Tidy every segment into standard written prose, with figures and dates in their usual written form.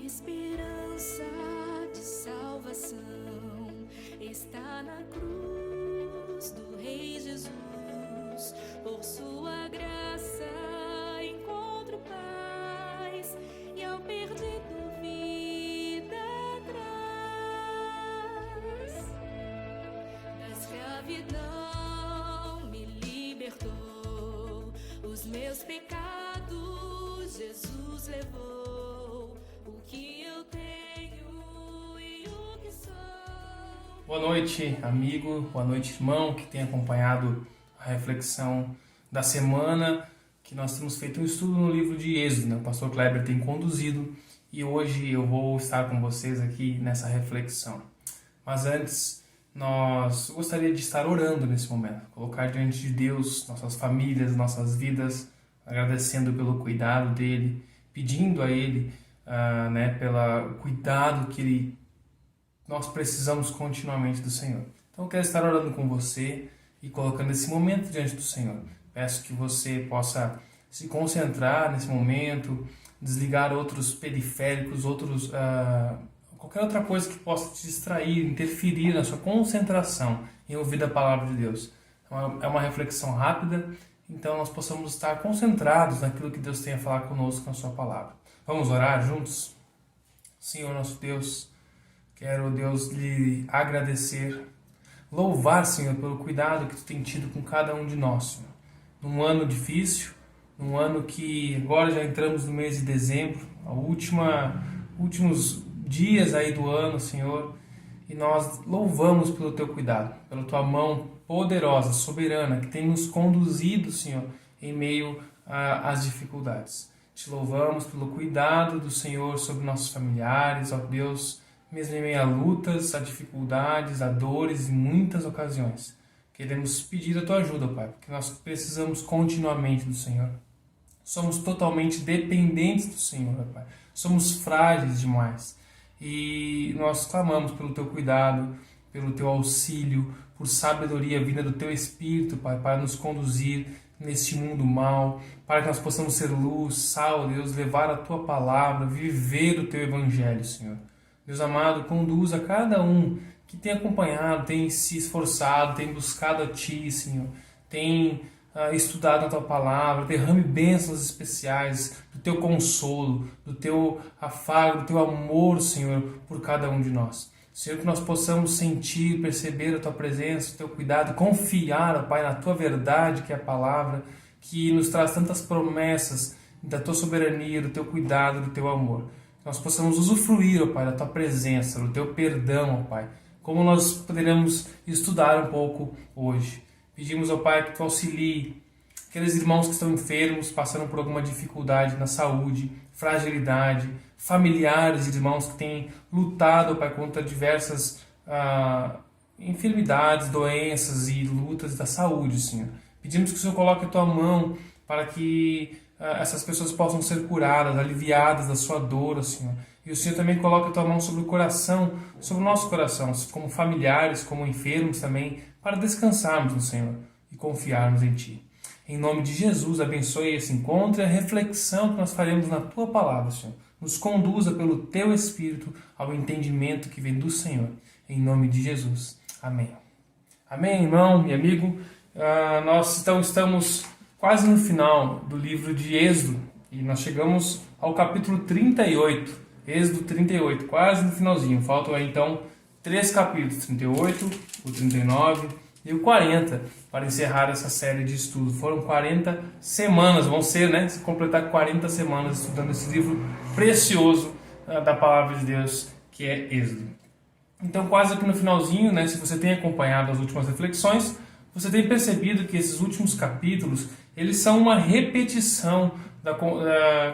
esperança de salvação está na cruz do Rei Jesus. Por sua graça encontro paz e ao perdido vida traz. Da escravidão me libertou, os meus pecados Jesus levou. O que eu tenho e o que sou. Boa noite, amigo. Boa noite, irmão, que tem acompanhado a reflexão da semana, que nós temos feito um estudo no livro de Êxodo, né? O pastor Kleber tem conduzido e hoje eu vou estar com vocês aqui nessa reflexão. Mas antes, nós gostaria de estar orando nesse momento, colocar diante de Deus nossas famílias, nossas vidas, agradecendo pelo cuidado dele, pedindo a ele pelo cuidado que nós precisamos continuamente do Senhor. Então eu quero estar orando com você e colocando esse momento diante do Senhor. Peço que você possa se concentrar nesse momento, desligar outros periféricos, qualquer outra coisa que possa te distrair, interferir na sua concentração em ouvir a palavra de Deus. É uma reflexão rápida, então nós possamos estar concentrados naquilo que Deus tem a falar conosco na sua palavra. Vamos orar juntos? Senhor nosso Deus, quero, Deus, lhe agradecer, louvar, Senhor, pelo cuidado que Tu tem tido com cada um de nós, Senhor. Num ano difícil, num ano que agora já entramos no mês de dezembro, últimos dias aí do ano, Senhor, e nós louvamos pelo Teu cuidado, pela Tua mão poderosa, soberana, que tem nos conduzido, Senhor, em meio às dificuldades. Te louvamos pelo cuidado do Senhor sobre nossos familiares, ó Deus, mesmo em meio a lutas, a dificuldades, a dores em muitas ocasiões. Queremos pedir a Tua ajuda, Pai, porque nós precisamos continuamente do Senhor. Somos totalmente dependentes do Senhor, Pai. Somos frágeis demais. E nós clamamos pelo Teu cuidado, pelo Teu auxílio, por sabedoria vinda do Teu Espírito, Pai, para nos conduzir neste mundo mal, para que nós possamos ser luz, sal, Deus, levar a Tua palavra, viver o Teu Evangelho, Senhor. Deus amado, conduza cada um que tem acompanhado, tem se esforçado, tem buscado a Ti, Senhor, tem estudado a Tua palavra, derrame bênçãos especiais do Teu consolo, do Teu afago, do Teu amor, Senhor, por cada um de nós. Senhor, que nós possamos sentir, perceber a Tua presença, o Teu cuidado, confiar, ó Pai, na Tua verdade, que é a palavra, que nos traz tantas promessas da Tua soberania, do Teu cuidado, do Teu amor. Que nós possamos usufruir, ó Pai, da Tua presença, do Teu perdão, ó Pai, como nós poderemos estudar um pouco hoje. Pedimos, ó Pai, que Tu auxilie aqueles irmãos que estão enfermos, passando por alguma dificuldade na saúde, fragilidade, familiares e irmãos que têm lutado, Pai, contra diversas enfermidades, doenças e lutas da saúde, Senhor. Pedimos que o Senhor coloque a Tua mão para que essas pessoas possam ser curadas, aliviadas da sua dor, Senhor. E o Senhor também coloque a Tua mão sobre o coração, sobre o nosso coração, como familiares, como enfermos também, para descansarmos no Senhor e confiarmos em Ti. Em nome de Jesus, abençoe esse encontro e a reflexão que nós faremos na Tua palavra, Senhor. Nos conduza pelo Teu Espírito ao entendimento que vem do Senhor. Em nome de Jesus. Amém. Amém, irmão e amigo. Nós estamos quase no final do livro de Êxodo e nós chegamos ao capítulo 38. Êxodo 38, quase no finalzinho. Faltam aí, então, 3 capítulos, 38, o 39 e o 40, para encerrar essa série de estudos. Foram 40 semanas, vão ser, né? Se completar 40 semanas estudando esse livro precioso da Palavra de Deus, que é Êxodo. Então, quase aqui no finalzinho, né? Se você tem acompanhado as últimas reflexões, você tem percebido que esses últimos capítulos, eles são uma repetição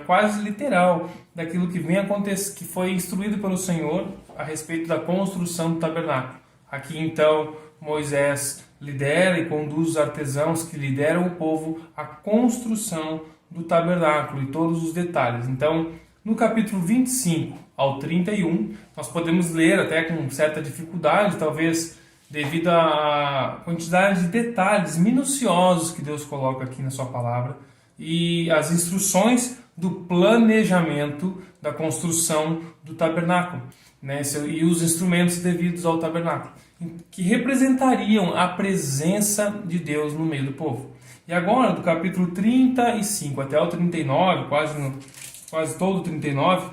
quase literal daquilo que vem acontecer, que foi instruído pelo Senhor a respeito da construção do tabernáculo. Aqui então Moisés lidera e conduz os artesãos que lideram o povo à construção do tabernáculo e todos os detalhes. Então, no capítulo 25 ao 31, nós podemos ler até com certa dificuldade, talvez devido à quantidade de detalhes minuciosos que Deus coloca aqui na sua palavra e as instruções do planejamento da construção do tabernáculo, né? E os instrumentos devidos ao tabernáculo, que representariam a presença de Deus no meio do povo. E agora, do capítulo 35 até o 39, quase todo o 39,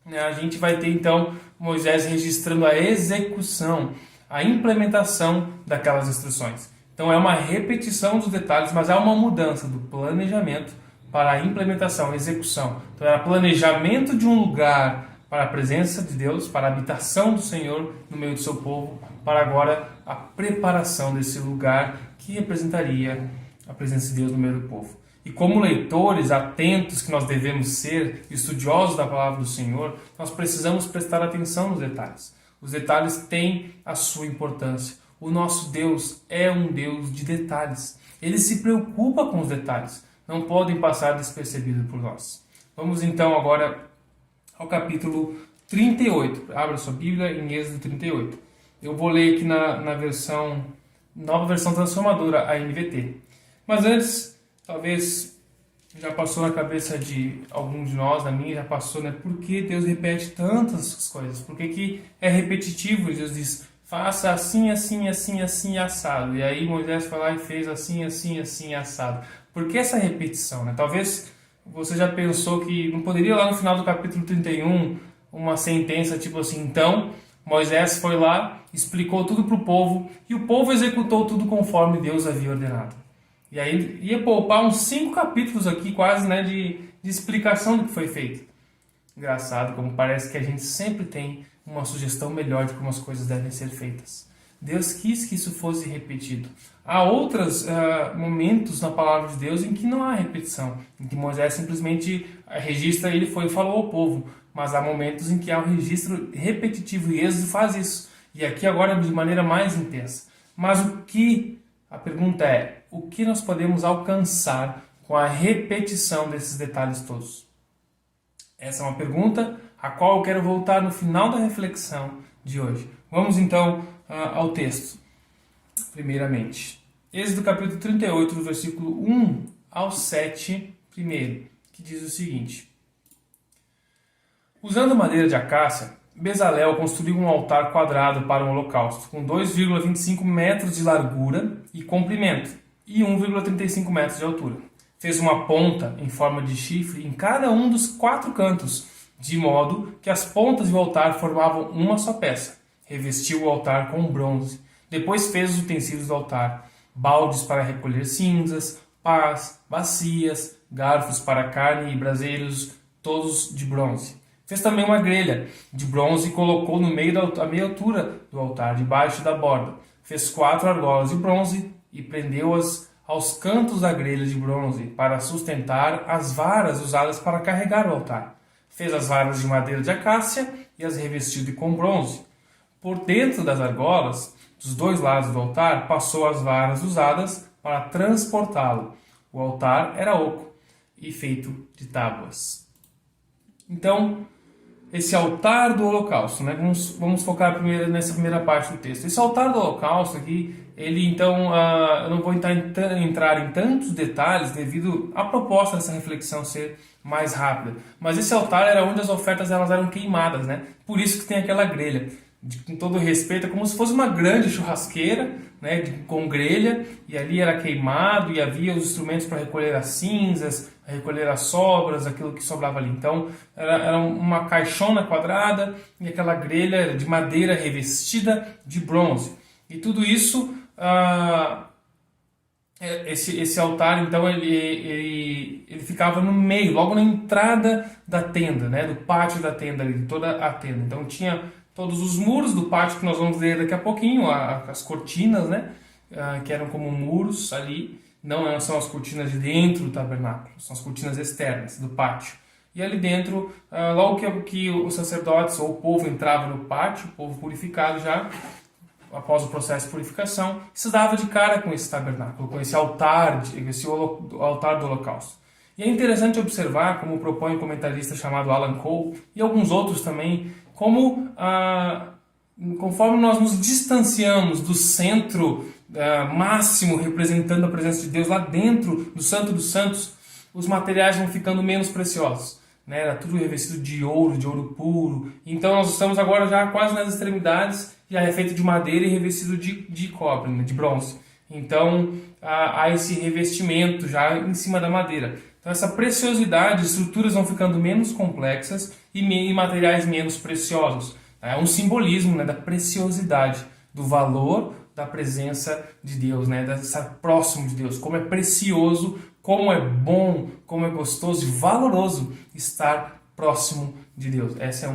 né, a gente vai ter então Moisés registrando a execução, a implementação daquelas instruções. Então é uma repetição dos detalhes, mas há uma mudança do planejamento para a implementação, a execução. Então era planejamento de um lugar para a presença de Deus, para a habitação do Senhor no meio do seu povo, para agora a preparação desse lugar que representaria a presença de Deus no meio do povo. E como leitores atentos que nós devemos ser, estudiosos da palavra do Senhor, nós precisamos prestar atenção nos detalhes. Os detalhes têm a sua importância. O nosso Deus é um Deus de detalhes. Ele se preocupa com os detalhes. Não podem passar despercebidos por nós. Vamos então agora ao capítulo 38. Abra sua Bíblia em Êxodo 38. Eu vou ler aqui na nova versão transformadora, a NVT. Mas antes, talvez já passou na cabeça de algum de nós, na minha já passou, né? Por que Deus repete tantas coisas? Por que é repetitivo? Deus diz, faça assim, assim, assim, assim, assado. E aí Moisés foi lá e fez assim, assim, assim, assado. Por que essa repetição, né? Talvez você já pensou que não poderia lá no final do capítulo 31 uma sentença tipo assim, então Moisés foi lá, explicou tudo para o povo e o povo executou tudo conforme Deus havia ordenado. E aí ia poupar uns 5 capítulos aqui quase, né, de explicação do que foi feito. Engraçado como parece que a gente sempre tem uma sugestão melhor de como as coisas devem ser feitas. Deus quis que isso fosse repetido. Há outros momentos na palavra de Deus em que não há repetição, em que Moisés simplesmente registra, ele foi e falou ao povo. Mas há momentos em que há um registro repetitivo e Êxodo faz isso. E aqui agora de maneira mais intensa. Mas a pergunta é, o que nós podemos alcançar com a repetição desses detalhes todos? Essa é uma pergunta a qual eu quero voltar no final da reflexão de hoje. Vamos então ao texto. Primeiramente, Êxodo capítulo 38, do versículo 1 ao 7, primeiro, que diz o seguinte. Usando madeira de acácia, Bezalel construiu um altar quadrado para um holocausto, com 2,25 metros de largura e comprimento, e 1,35 metros de altura. Fez uma ponta em forma de chifre em cada um dos 4 cantos, de modo que as pontas do altar formavam uma só peça. Revestiu o altar com bronze. Depois fez os utensílios do altar, baldes para recolher cinzas, pás, bacias, garfos para carne e braseiros, todos de bronze. Fez também uma grelha de bronze e colocou no meio da meia altura do altar, debaixo da borda. Fez 4 argolas de bronze e prendeu-as aos cantos da grelha de bronze para sustentar as varas usadas para carregar o altar. Fez as varas de madeira de acácia e as revestiu com bronze. Por dentro das argolas, dos 2 lados do altar, passou as varas usadas para transportá-lo. O altar era oco e feito de tábuas. Então, esse altar do holocausto, né? Vamos focar nessa primeira parte do texto. Esse altar do holocausto aqui, ele então, eu não vou entrar em tantos detalhes devido à proposta dessa reflexão ser mais rápida. Mas esse altar era onde as ofertas elas eram queimadas, né? Por isso que tem aquela grelha. Com todo respeito, é como se fosse uma grande churrasqueira, né, com grelha, e ali era queimado e havia os instrumentos para recolher as cinzas, recolher as sobras, aquilo que sobrava ali. Então era uma caixona quadrada e aquela grelha de madeira revestida de bronze. E tudo isso, esse altar, então, ele ficava no meio, logo na entrada da tenda, né, do pátio da tenda, ali, de toda a tenda. Então tinha todos os muros do pátio que nós vamos ver daqui a pouquinho, as cortinas, né, que eram como muros ali, não são as cortinas de dentro do tabernáculo, são as cortinas externas do pátio. E ali dentro, logo que os sacerdotes ou o povo entrava no pátio, o povo purificado já, após o processo de purificação, se dava de cara com esse tabernáculo, com esse altar do holocausto. E é interessante observar, como propõe um comentarista chamado Alan Cole, e alguns outros também, como conforme nós nos distanciamos do centro máximo representando a presença de Deus lá dentro do Santo dos Santos, os materiais vão ficando menos preciosos. Né? Era tudo revestido de ouro puro. Então nós estamos agora já quase nas extremidades, já é feito de madeira e revestido de cobre, né? De bronze. Então há esse revestimento já em cima da madeira. Então essa preciosidade, estruturas vão ficando menos complexas e materiais menos preciosos. É um simbolismo, né, da preciosidade, do valor da presença de Deus, né, de estar próximo de Deus. Como é precioso, como é bom, como é gostoso e valoroso estar próximo de Deus. Esse é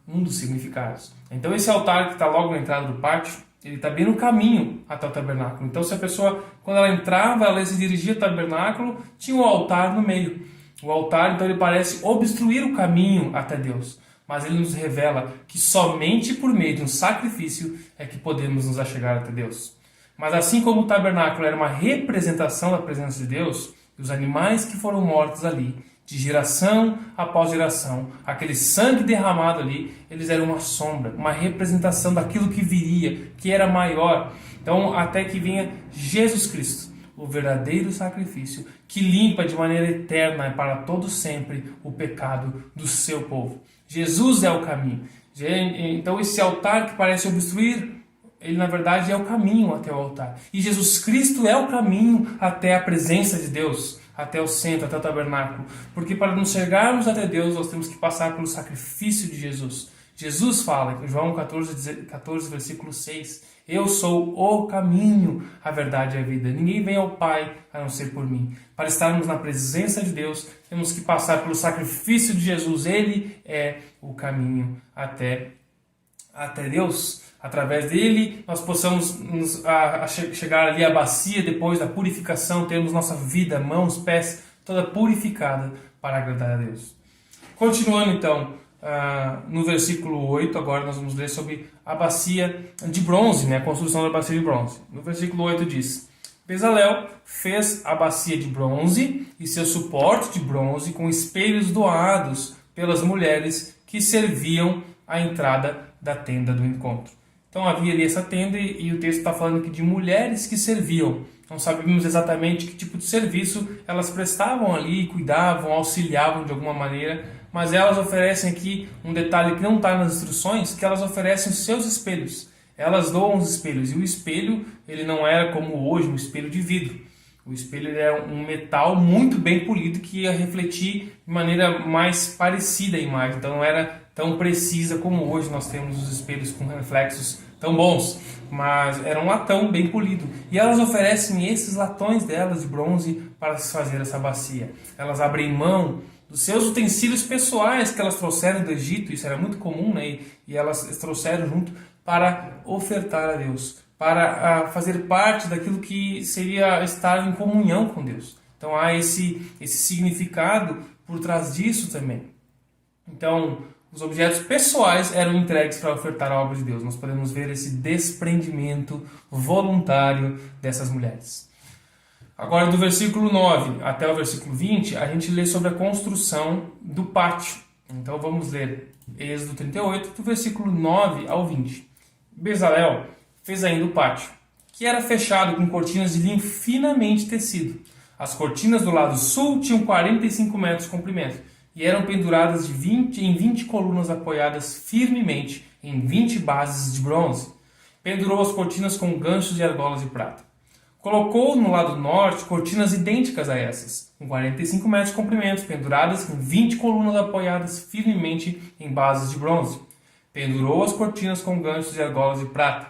um dos significados. Então esse altar que está logo na entrada do pátio, ele está bem no caminho até o tabernáculo. Então se a pessoa, quando ela entrava, ela se dirigia ao tabernáculo, tinha um altar no meio. O altar, então, ele parece obstruir o caminho até Deus. Mas ele nos revela que somente por meio de um sacrifício é que podemos nos achegar até Deus. Mas assim como o tabernáculo era uma representação da presença de Deus, e os animais que foram mortos ali, de geração após geração, aquele sangue derramado ali, eles eram uma sombra, uma representação daquilo que viria, que era maior. Então, até que venha Jesus Cristo, o verdadeiro sacrifício, que limpa de maneira eterna e para todo sempre o pecado do seu povo. Jesus é o caminho. Então esse altar que parece obstruir, ele na verdade é o caminho até o altar. E Jesus Cristo é o caminho até a presença de Deus, até o centro, até o tabernáculo. Porque para nos chegarmos até Deus, nós temos que passar pelo sacrifício de Jesus. Jesus fala em João 14, versículo 6, eu sou o caminho, a verdade e a vida. Ninguém vem ao Pai a não ser por mim. Para estarmos na presença de Deus, temos que passar pelo sacrifício de Jesus. Ele é o caminho até Deus. Através dele, nós possamos chegar ali à bacia depois da purificação, termos nossa vida, mãos, pés, toda purificada para agradar a Deus. Continuando então, no versículo 8, agora nós vamos ler sobre a bacia de bronze, né? A construção da bacia de bronze. No versículo 8 diz: Bezalel fez a bacia de bronze e seu suporte de bronze com espelhos doados pelas mulheres que serviam à entrada da tenda do encontro. Então havia ali essa tenda e o texto está falando aqui de mulheres que serviam. Não sabemos exatamente que tipo de serviço elas prestavam ali, cuidavam, auxiliavam de alguma maneira, mas elas oferecem aqui um detalhe que não está nas instruções, que elas oferecem os seus espelhos. Elas doam os espelhos, e o espelho ele não era como hoje, um espelho de vidro. O espelho ele é um metal muito bem polido que ia refletir de maneira mais parecida à imagem, então não era tão precisa como hoje nós temos os espelhos com reflexos tão bons, mas era um latão bem polido. E elas oferecem esses latões delas de bronze para se fazer essa bacia. Elas abrem mão dos seus utensílios pessoais que elas trouxeram do Egito, isso era muito comum, né? E elas trouxeram junto para ofertar a Deus, para fazer parte daquilo que seria estar em comunhão com Deus. Então há esse significado por trás disso também. Então, os objetos pessoais eram entregues para ofertar a obra de Deus. Nós podemos ver esse desprendimento voluntário dessas mulheres. Agora, do versículo 9 até o versículo 20, a gente lê sobre a construção do pátio. Então, vamos ler Êxodo 38, do versículo 9 ao 20. Bezalel fez ainda o pátio, que era fechado com cortinas de linho finamente tecido. As cortinas do lado sul tinham 45 metros de comprimento e eram penduradas em 20 colunas apoiadas firmemente em 20 bases de bronze. Pendurou as cortinas com ganchos de argolas de prata. Colocou no lado norte cortinas idênticas a essas, com 45 metros de comprimento, penduradas em 20 colunas apoiadas firmemente em bases de bronze. Pendurou as cortinas com ganchos de argolas de prata.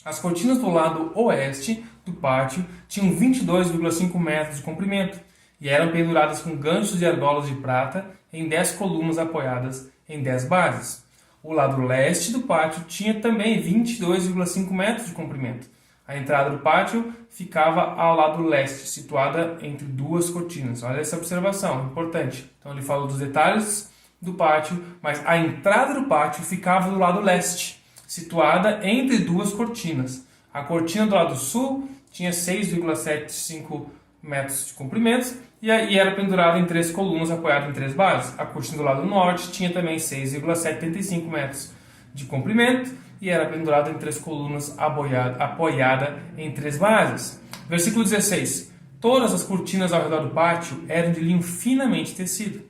As cortinas do lado oeste do pátio tinham 22,5 metros de comprimento e eram penduradas com ganchos de argolas de prata em 10 colunas apoiadas em 10 bases. O lado leste do pátio tinha também 22,5 metros de comprimento. A entrada do pátio ficava ao lado leste, situada entre duas cortinas. Olha essa observação, importante. Então ele falou dos detalhes do pátio, mas a entrada do pátio ficava do lado leste, situada entre duas cortinas. A cortina do lado sul tinha 6,75 metros de comprimento e era pendurada em 3 colunas apoiada em 3 bases. A cortina do lado norte tinha também 6,75 metros de comprimento e era pendurada em 3 colunas apoiada em 3 bases. Versículo 16. Todas as cortinas ao redor do pátio eram de linho finamente tecido.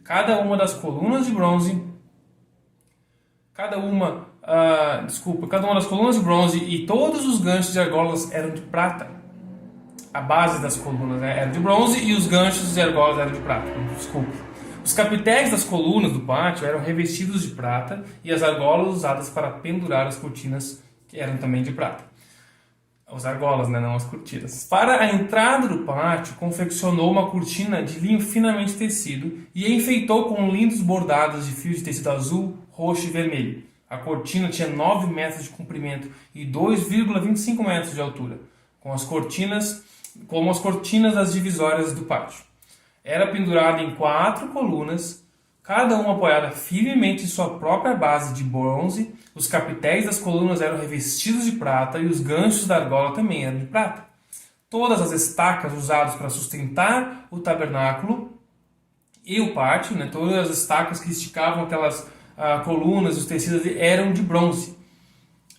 Cada uma das colunas de bronze, cada uma das colunas de bronze e todos os ganchos de argolas eram de prata. A base das colunas, né, era de bronze e os ganchos de argolas eram de prata. Os capitéis das colunas do pátio eram revestidos de prata e as argolas usadas para pendurar as cortinas eram também de prata. As argolas, né, não as cortinas. Para a entrada do pátio, confeccionou uma cortina de linho finamente tecido e enfeitou com lindos bordados de fios de tecido azul, roxo e vermelho. A cortina tinha 9 metros de comprimento e 2,25 metros de altura, como as cortinas das divisórias do pátio. Era pendurada em 4 colunas, cada uma apoiada firmemente em sua própria base de bronze. Os capitéis das colunas eram revestidos de prata e os ganchos da argola também eram de prata. Todas as estacas usadas para sustentar o tabernáculo e o pátio, né, todas as estacas que esticavam aquelas colunas, os tecidos eram de bronze.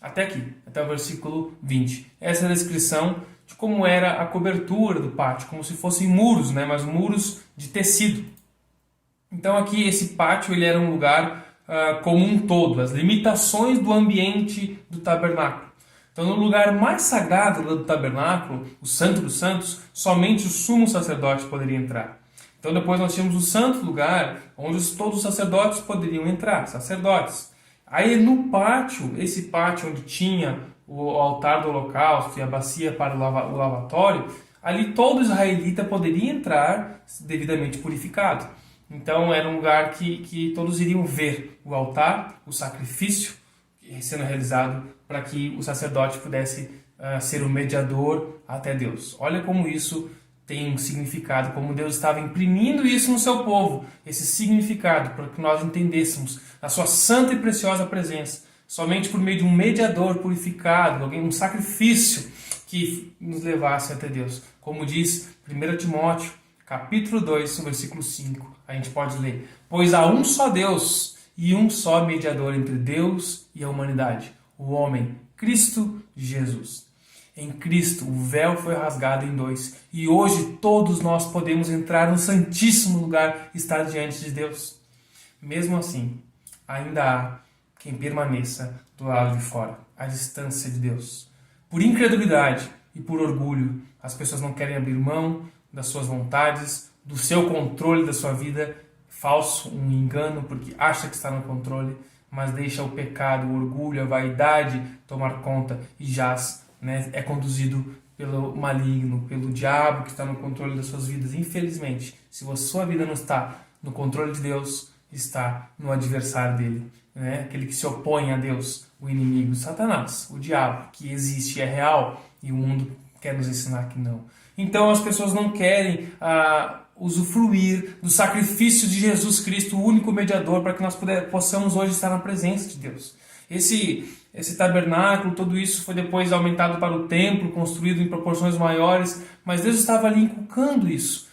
Até aqui, até o versículo 20. Essa é a descrição de como era a cobertura do pátio, como se fossem muros, né, mas muros de tecido. Então aqui esse pátio ele era um lugar como um todo, as limitações do ambiente do tabernáculo. Então no lugar mais sagrado do tabernáculo, o Santo dos Santos, somente o sumo sacerdote poderia entrar. Então depois nós tínhamos o santo lugar, onde todos os sacerdotes poderiam entrar, sacerdotes. Aí no pátio, esse pátio onde tinha o altar do holocausto e a bacia para o lavatório, ali todo israelita poderia entrar devidamente purificado. Então era um lugar que todos iriam ver o altar, o sacrifício sendo realizado para que o sacerdote pudesse ser o mediador até Deus. Olha como isso tem um significado, como Deus estava imprimindo isso no seu povo, esse significado, para que nós entendêssemos a sua santa e preciosa presença, somente por meio de um mediador purificado, um sacrifício que nos levasse até Deus. Como diz 1 Timóteo, capítulo 2, versículo 5, a gente pode ler: pois há um só Deus e um só mediador entre Deus e a humanidade, o homem, Cristo Jesus. Em Cristo, o véu foi rasgado em 2 e hoje todos nós podemos entrar no santíssimo lugar e estar diante de Deus. Mesmo assim, ainda há quem permaneça do lado de fora, à distância de Deus. Por incredulidade e por orgulho, as pessoas não querem abrir mão das suas vontades, do seu controle da sua vida, falso, um engano, porque acha que está no controle, mas deixa o pecado, o orgulho, a vaidade tomar conta e jaz, né, é conduzido pelo maligno, pelo diabo que está no controle das suas vidas. Infelizmente, se a sua vida não está no controle de Deus, está no adversário dele, né? Aquele que se opõe a Deus, o inimigo, Satanás, o diabo, que existe, é real, e o mundo quer nos ensinar que não. Então as pessoas não querem usufruir do sacrifício de Jesus Cristo, o único mediador, para que nós possamos hoje estar na presença de Deus. Esse tabernáculo, tudo isso foi depois aumentado para o templo, construído em proporções maiores, mas Deus estava ali inculcando isso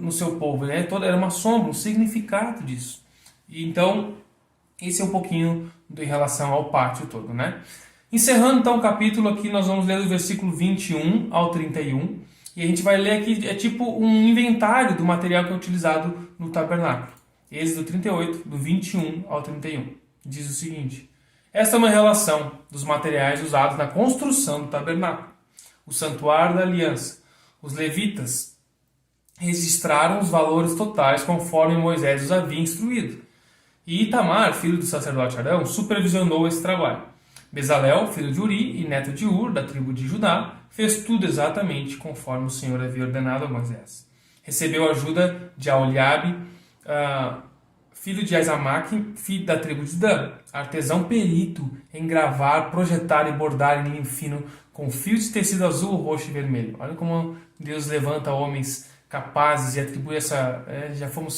no seu povo, né? Era uma sombra, um significado disso. E então, esse é um pouquinho em relação ao pátio todo, né? Encerrando então o capítulo aqui, nós vamos ler do versículo 21 ao 31, e a gente vai ler aqui, é tipo um inventário do material que é utilizado no tabernáculo. Êxodo 38, do 21 ao 31. Diz o seguinte: esta é uma relação dos materiais usados na construção do tabernáculo. O santuário da aliança. Os levitas registraram os valores totais conforme Moisés os havia instruído. E Itamar, filho do sacerdote Arão, supervisionou esse trabalho. Bezalel, filho de Uri e neto de Ur, da tribo de Judá, fez tudo exatamente conforme o Senhor havia ordenado a Moisés. Recebeu a ajuda de Aholiabe, filho de Aizamaque, filho da tribo de Dan, artesão perito em gravar, projetar e bordar em linho fino com fios de tecido azul, roxo e vermelho. Olha como Deus levanta homens capazes e atribui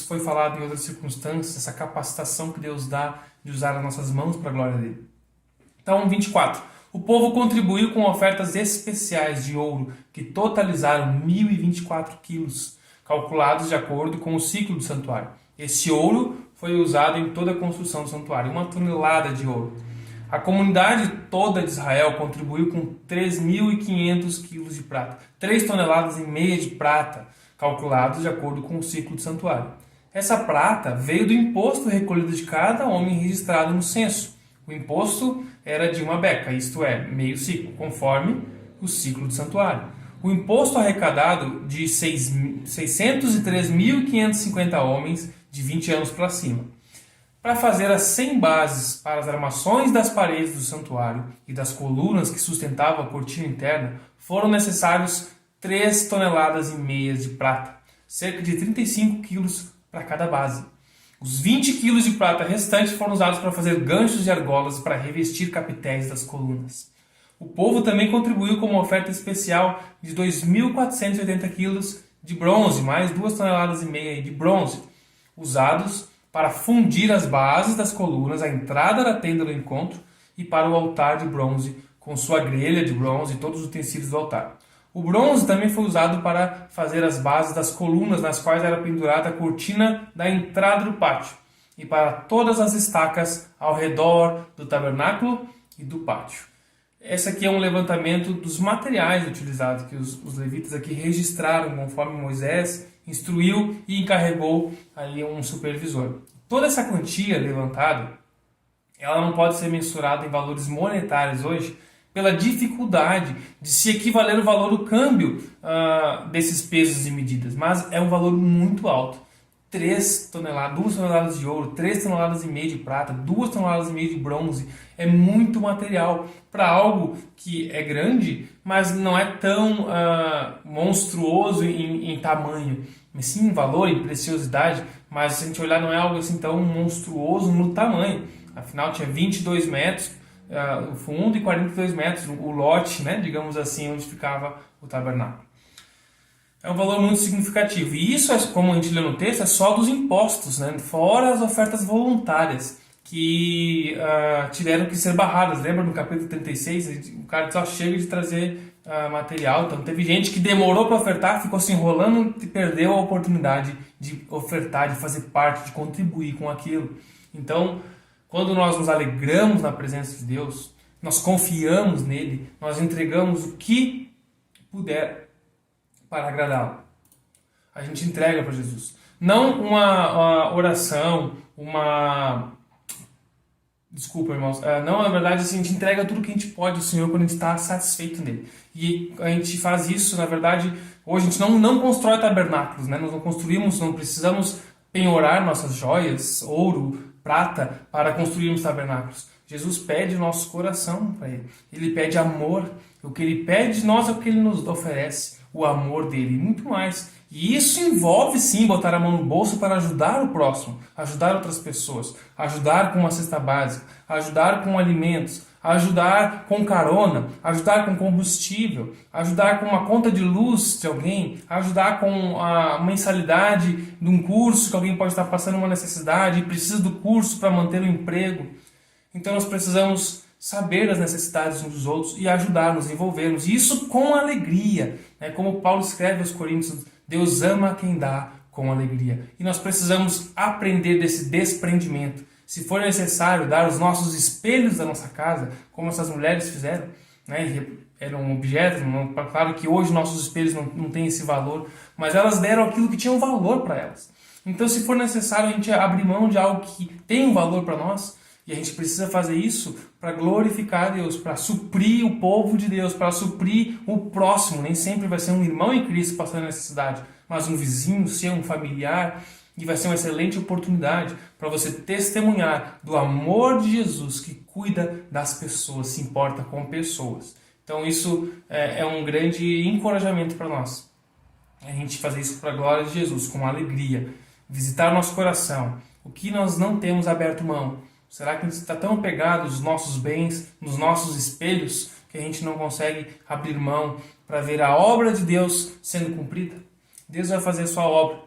foi falado em outras circunstâncias, essa capacitação que Deus dá de usar as nossas mãos para a glória dele. Então, 24. O povo contribuiu com ofertas especiais de ouro, que totalizaram 1.024 quilos, calculados de acordo com o ciclo do santuário. Esse ouro foi usado em toda a construção do santuário, 1 tonelada de ouro. A comunidade toda de Israel contribuiu com 3.500 quilos de prata, 3 toneladas e meia de prata, calculados de acordo com o ciclo do santuário. Essa prata veio do imposto recolhido de cada homem registrado no censo. O imposto era de uma beca, isto é, meio ciclo, conforme o ciclo do santuário. O imposto arrecadado de 603.550 homens de 20 anos para cima. Para fazer as 100 bases para as armações das paredes do santuário e das colunas que sustentavam a cortina interna, foram necessários 3 toneladas e meia de prata, cerca de 35 quilos para cada base. Os 20 quilos de prata restantes foram usados para fazer ganchos de argolas para revestir capitéis das colunas. O povo também contribuiu com uma oferta especial de 2.480 quilos de bronze, mais 2 toneladas e meia de bronze, usados para fundir as bases das colunas, a entrada da tenda do encontro e para o altar de bronze, com sua grelha de bronze e todos os utensílios do altar. O bronze também foi usado para fazer as bases das colunas nas quais era pendurada a cortina da entrada do pátio e para todas as estacas ao redor do tabernáculo e do pátio. Esse aqui é um levantamento dos materiais utilizados que os levitas aqui registraram conforme Moisés instruiu e encarregou ali um supervisor. Toda essa quantia levantada, ela não pode ser mensurada em valores monetários hoje, pela dificuldade de se equivaler o valor do câmbio desses pesos e medidas, mas é um valor muito alto. 2 toneladas de ouro, 3 toneladas e meia de prata, 2 toneladas e meia de bronze, é muito material para algo que é grande, mas não é tão monstruoso em tamanho, mas sim em valor, em preciosidade, mas se a gente olhar não é algo assim tão monstruoso no tamanho, afinal tinha 22 metros, o fundo e 42 metros, o lote, né, digamos assim, onde ficava o tabernáculo. É um valor muito significativo. E isso, como a gente lê no texto, é só dos impostos, né, fora as ofertas voluntárias que tiveram que ser barradas. Lembra no capítulo 36? O cara só chega de trazer material. Então teve gente que demorou para ofertar, ficou se enrolando e perdeu a oportunidade de ofertar, de fazer parte, de contribuir com aquilo. Então, quando nós nos alegramos na presença de Deus, nós confiamos nele, nós entregamos o que puder para agradá-lo. A gente entrega para Jesus. Não uma oração, Desculpa, irmãos. Não, na verdade, assim, a gente entrega tudo que a gente pode ao Senhor quando a gente está satisfeito nele. E a gente faz isso, na verdade, hoje a gente não constrói tabernáculos, né? Nós não construímos, não precisamos penhorar nossas joias, ouro, prata, para construirmos tabernáculos. Jesus pede o nosso coração para ele. Ele pede amor. O que ele pede de nós é o que ele nos oferece. O amor dele e muito mais. E isso envolve sim botar a mão no bolso para ajudar o próximo, ajudar outras pessoas, ajudar com uma cesta básica, ajudar com alimentos, ajudar com carona, ajudar com combustível, ajudar com uma conta de luz de alguém, ajudar com a mensalidade de um curso que alguém pode estar passando uma necessidade e precisa do curso para manter o emprego. Então nós precisamos saber das necessidades uns dos outros e ajudar, nos envolvermos. E isso com alegria, né? Como Paulo escreve aos Coríntios, Deus ama quem dá com alegria. E nós precisamos aprender desse desprendimento. Se for necessário dar os nossos espelhos da nossa casa, como essas mulheres fizeram, né? Eram objetos, claro que hoje nossos espelhos não têm esse valor, mas elas deram aquilo que tinha um valor para elas. Então, se for necessário a gente abrir mão de algo que tem um valor para nós, e a gente precisa fazer isso para glorificar a Deus, para suprir o povo de Deus, para suprir o próximo. Nem sempre vai ser um irmão em Cristo passando necessidade, mas um vizinho seu, um familiar. E vai ser uma excelente oportunidade para você testemunhar do amor de Jesus que cuida das pessoas, se importa com pessoas. Então isso é um grande encorajamento para nós. A gente fazer isso para a glória de Jesus, com alegria. Visitar o nosso coração. O que nós não temos aberto mão? Será que a gente está tão apegado aos nossos bens, nos nossos espelhos, que a gente não consegue abrir mão para ver a obra de Deus sendo cumprida? Deus vai fazer a sua obra.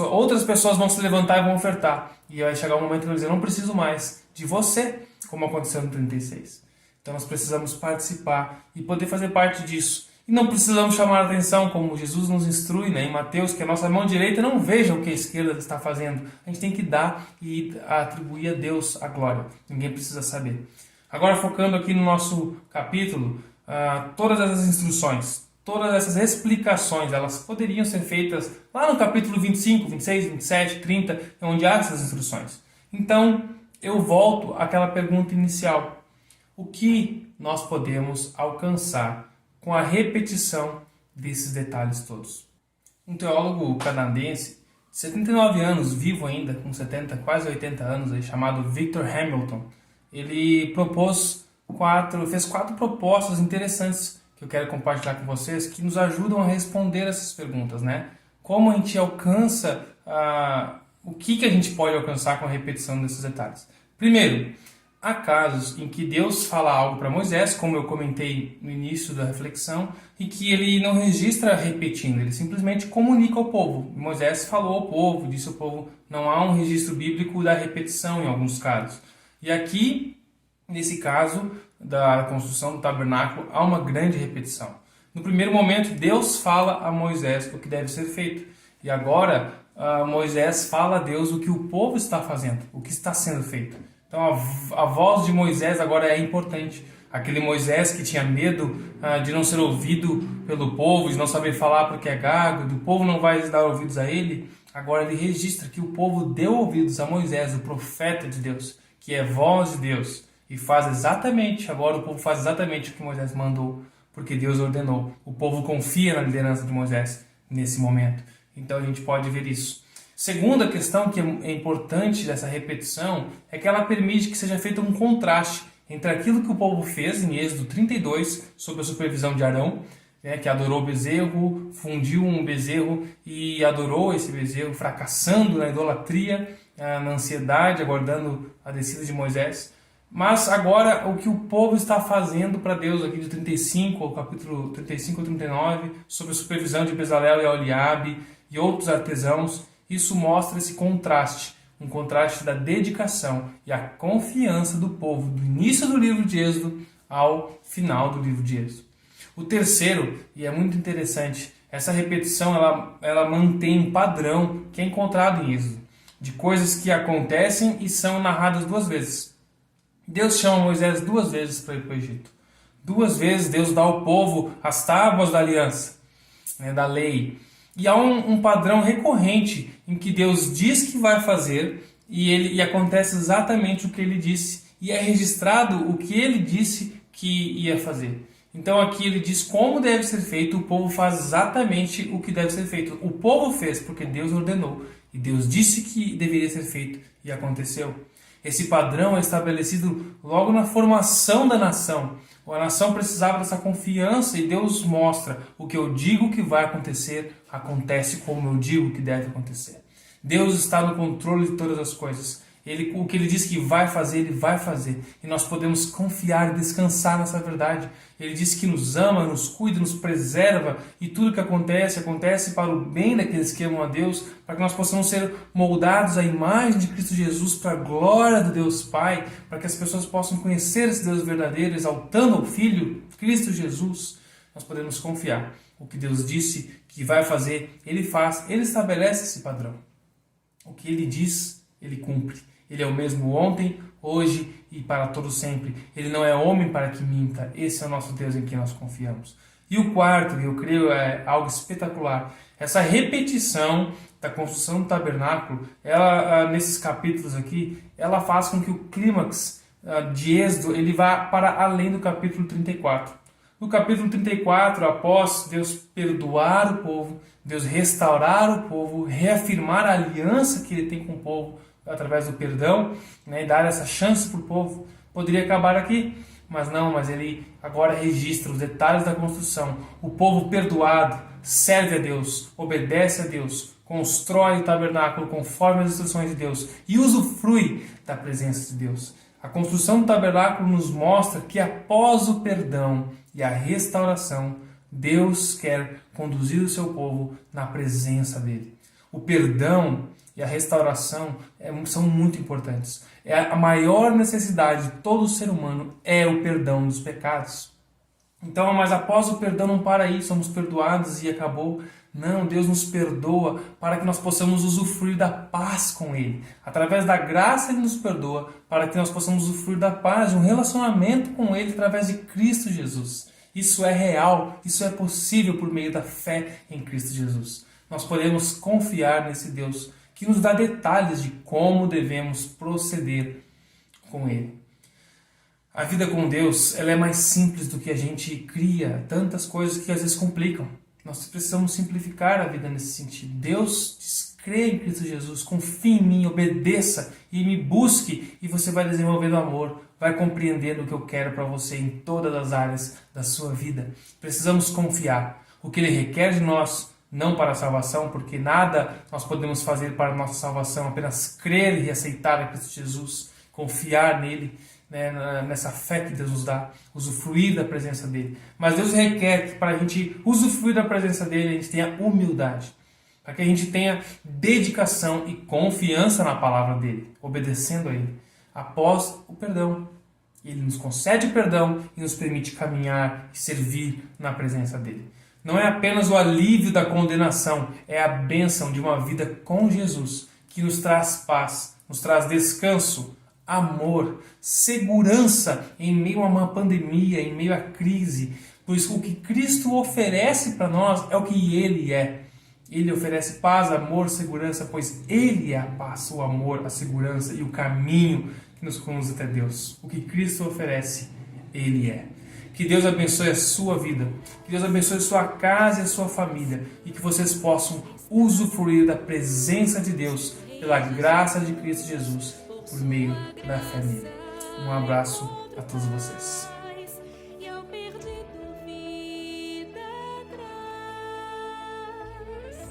Outras pessoas vão se levantar e vão ofertar. E vai chegar um momento que vão dizer, eu não preciso mais de você, como aconteceu no 36. Então nós precisamos participar e poder fazer parte disso. E não precisamos chamar a atenção, como Jesus nos instrui, né, em Mateus, que a nossa mão direita não veja o que a esquerda está fazendo. A gente tem que dar e atribuir a Deus a glória. Ninguém precisa saber. Agora, focando aqui no nosso capítulo, todas essas instruções, todas essas explicações, elas poderiam ser feitas lá no capítulo 25, 26, 27, 30, onde há essas instruções. Então, eu volto àquela pergunta inicial. O que nós podemos alcançar com a repetição desses detalhes todos? Um teólogo canadense, 79 anos, vivo ainda, com 70, quase 80 anos, aí, chamado Victor Hamilton, ele fez quatro propostas interessantes que eu quero compartilhar com vocês, que nos ajudam a responder essas perguntas, né? Como a gente alcança, o que a gente pode alcançar com a repetição desses detalhes. Primeiro, há casos em que Deus fala algo para Moisés, como eu comentei no início da reflexão, e que ele não registra repetindo, ele simplesmente comunica ao povo. Moisés falou ao povo, disse ao povo, não há um registro bíblico da repetição em alguns casos. E aqui, nesse caso da construção do tabernáculo, há uma grande repetição. No primeiro momento, Deus fala a Moisés o que deve ser feito. E agora, Moisés fala a Deus o que o povo está fazendo, o que está sendo feito. Então, a voz de Moisés agora é importante. Aquele Moisés que tinha medo de não ser ouvido pelo povo, de não saber falar porque é gago, do povo não vai dar ouvidos a ele, agora ele registra que o povo deu ouvidos a Moisés, o profeta de Deus, que é voz de Deus, e agora o povo faz exatamente o que Moisés mandou, porque Deus ordenou. O povo confia na liderança de Moisés nesse momento. Então a gente pode ver isso. Segunda questão que é importante dessa repetição é que ela permite que seja feito um contraste entre aquilo que o povo fez em Êxodo 32, sob a supervisão de Arão, que adorou o bezerro, fundiu um bezerro e adorou esse bezerro, fracassando na idolatria, na ansiedade, aguardando a descida de Moisés. Mas agora o que o povo está fazendo para Deus aqui de 35, ao capítulo 35 ao 39, sob a supervisão de Bezalel e Aholiabe e outros artesãos, isso mostra esse contraste, um contraste da dedicação e a confiança do povo do início do livro de Êxodo ao final do livro de Êxodo. O terceiro, e é muito interessante, essa repetição ela mantém um padrão que é encontrado em Êxodo, de coisas que acontecem e são narradas duas vezes. Deus chama Moisés duas vezes para ir para o Egito. Duas vezes Deus dá ao povo as tábuas da aliança, da lei. E há um padrão recorrente em que Deus diz que vai fazer e acontece exatamente o que ele disse. E é registrado o que ele disse que ia fazer. Então aqui ele diz como deve ser feito, o povo faz exatamente o que deve ser feito. O povo fez porque Deus ordenou. E Deus disse que deveria ser feito e aconteceu. Esse padrão é estabelecido logo na formação da nação. A nação precisava dessa confiança e Deus mostra o que eu digo que vai acontecer, acontece como eu digo que deve acontecer. Deus está no controle de todas as coisas. O que Ele diz que vai fazer, Ele vai fazer. E nós podemos confiar e descansar nessa verdade. Ele diz que nos ama, nos cuida, nos preserva. E tudo que acontece, acontece para o bem daqueles que amam a Deus, para que nós possamos ser moldados à imagem de Cristo Jesus, para a glória do Deus Pai, para que as pessoas possam conhecer esse Deus verdadeiro, exaltando o Filho, Cristo Jesus. Nós podemos confiar. O que Deus disse que vai fazer, Ele faz. Ele estabelece esse padrão. O que Ele diz, Ele cumpre. Ele é o mesmo ontem, hoje e para todo sempre. Ele não é homem para que minta. Esse é o nosso Deus em quem nós confiamos. E o quarto, eu creio, é algo espetacular. Essa repetição da construção do tabernáculo, ela, nesses capítulos aqui, ela faz com que o clímax de Êxodo ele vá para além do capítulo 34. No capítulo 34, após Deus perdoar o povo, Deus restaurar o povo, reafirmar a aliança que Ele tem com o povo, através do perdão, e dar essa chance para o povo, poderia acabar aqui, mas ele agora registra os detalhes da construção. O povo perdoado serve a Deus, obedece a Deus, constrói o tabernáculo conforme as instruções de Deus e usufrui da presença de Deus. A construção do tabernáculo nos mostra que após o perdão e a restauração, Deus quer conduzir o seu povo na presença dele. O perdão e a restauração são muito importantes. A maior necessidade de todo ser humano é o perdão dos pecados. Então, mas após o perdão não para aí, somos perdoados e acabou. Não, Deus nos perdoa para que nós possamos usufruir da paz com Ele. Através da graça Ele nos perdoa para que nós possamos usufruir da paz, de um relacionamento com Ele através de Cristo Jesus. Isso é real, isso é possível por meio da fé em Cristo Jesus. Nós podemos confiar nesse Deus que nos dá detalhes de como devemos proceder com Ele. A vida com Deus, ela é mais simples do que a gente cria, tantas coisas que às vezes complicam. Nós precisamos simplificar a vida nesse sentido. Deus diz, crê em Cristo Jesus, confie em mim, obedeça e me busque, e você vai desenvolvendo amor, vai compreendendo o que eu quero para você em todas as áreas da sua vida. Precisamos confiar. O que Ele requer de nós, não para a salvação, porque nada nós podemos fazer para a nossa salvação, apenas crer e aceitar a Cristo Jesus, confiar nele, nessa fé que Deus nos dá, usufruir da presença dele. Mas Deus requer que para a gente usufruir da presença dele, a gente tenha humildade, para que a gente tenha dedicação e confiança na palavra dele, obedecendo a ele. Após o perdão, ele nos concede perdão e nos permite caminhar e servir na presença dele. Não é apenas o alívio da condenação, é a bênção de uma vida com Jesus, que nos traz paz, nos traz descanso, amor, segurança em meio a uma pandemia, em meio à crise. Pois o que Cristo oferece para nós é o que Ele é. Ele oferece paz, amor, segurança, pois Ele é a paz, o amor, a segurança e o caminho que nos conduz até Deus. O que Cristo oferece, Ele é. Que Deus abençoe a sua vida, que Deus abençoe a sua casa e a sua família, e que vocês possam usufruir da presença de Deus pela graça de Cristo Jesus, por meio da fé nele. Um abraço a todos vocês. E ao perdido vida traz.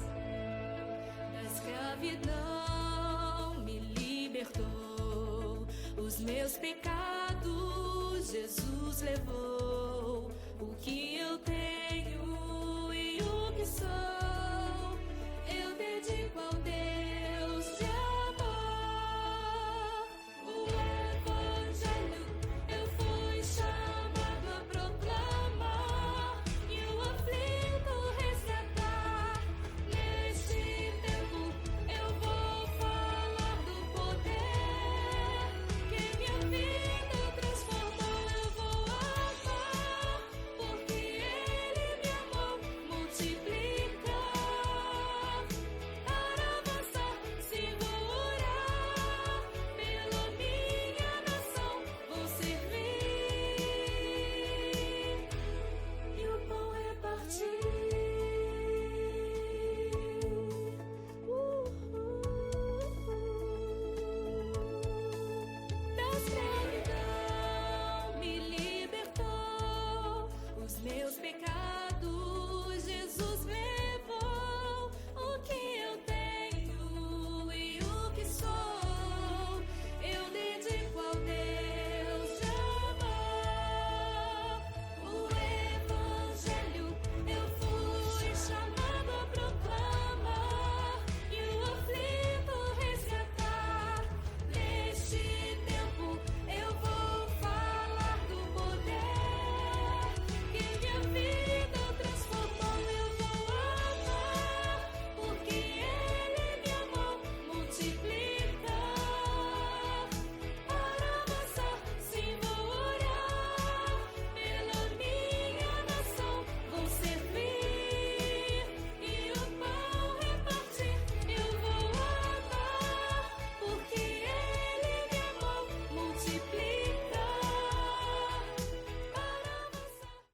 Da escravidão me libertou, os meus pecados Jesus levou. O que eu tenho e o que sou, eu dedico ao Deus